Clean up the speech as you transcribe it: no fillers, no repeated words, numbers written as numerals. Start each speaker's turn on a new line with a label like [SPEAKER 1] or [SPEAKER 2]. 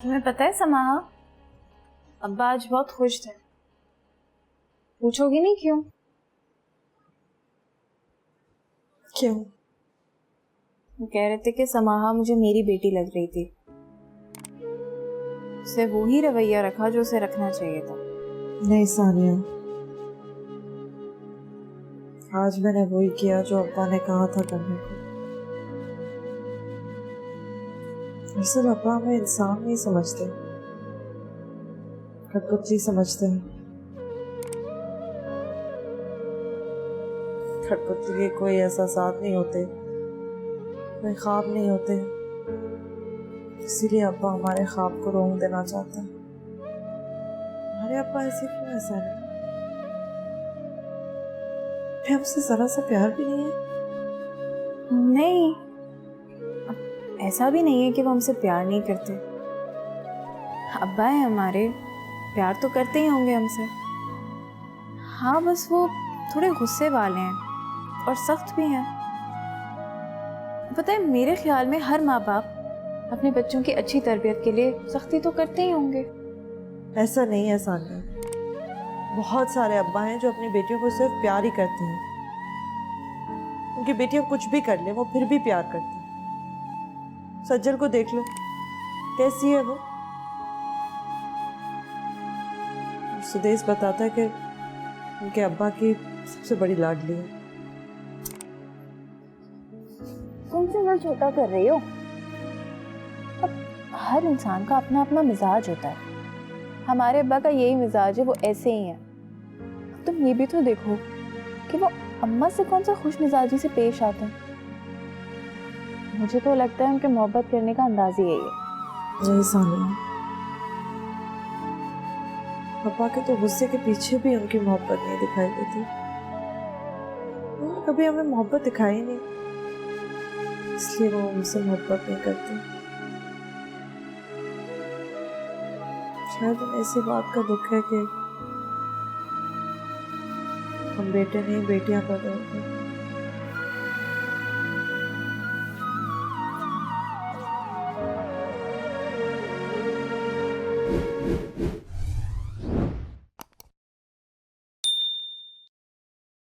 [SPEAKER 1] तुम्हें पता है समाहा, अब्बा आज बहुत खुश थे। पूछोगी नहीं क्यों?
[SPEAKER 2] क्यों?
[SPEAKER 1] वो कह रहे थे कि समाहा मुझे मेरी बेटी लग रही थी। उसे वो ही रवैया रखा जो उसे रखना चाहिए था।
[SPEAKER 2] नहीं सानिया, आज मैंने वही किया जो अब्बा ने कहा था करने को। दरअसल अब्बा हमें इंसान नहीं समझते, कठपुतली समझते हैं। कठपुतली के कोई एहसासात नहीं होते, कोई ख्वाब नहीं होते, इसीलिए अब्बा हमारे ख्वाब को रोक देना चाहते हैं। हमारे अब्बा ऐसे क्यों ऐसा नहीं? हमसे जरा सा प्यार भी नहीं है?
[SPEAKER 1] नहीं, ऐसा भी नहीं है कि वो हमसे प्यार नहीं करते। अब्बा है हमारे, प्यार तो करते ही होंगे हमसे। हाँ, बस वो थोड़े गुस्से वाले हैं और सख्त भी हैं। पता है, मेरे ख्याल में हर माँ बाप अपने बच्चों की अच्छी तरबियत के लिए सख्ती तो करते ही होंगे।
[SPEAKER 2] ऐसा नहीं है सानिया, बहुत सारे अब्बा हैं जो अपनी बेटियों को सिर्फ प्यार ही करते हैं। उनकी बेटियां कुछ भी कर ले वो फिर भी प्यार करती हैं। सज्जल को देख लो, कैसी है वो। सुदेश बताता है कि उनके अब्बा की सबसे बड़ी लाडली है।
[SPEAKER 1] तुमसे दिल छोटा कर रही हो। अब हर इंसान का अपना अपना मिजाज होता है। हमारे अब्बा का यही मिजाज है, वो ऐसे ही हैं। तुम ये भी तो देखो कि वो अम्मा से कौन सा खुश मिजाजी से पेश आते हैं। मुझे तो लगता है उनके मोहब्बत करने का अंदाज ही यही है।
[SPEAKER 2] नहीं सानिया, पापा के तो गुस्से के पीछे भी उनकी मोहब्बत नहीं दिखाई देती। उन्होंने कभी हमें मोहब्बत दिखाई नहीं, इसलिए वो हमसे मोहब्बत नहीं करते। शायद उन्हें इसी बात का दुख है कि हम बेटे नहीं बेटियां पैदा होते हैं।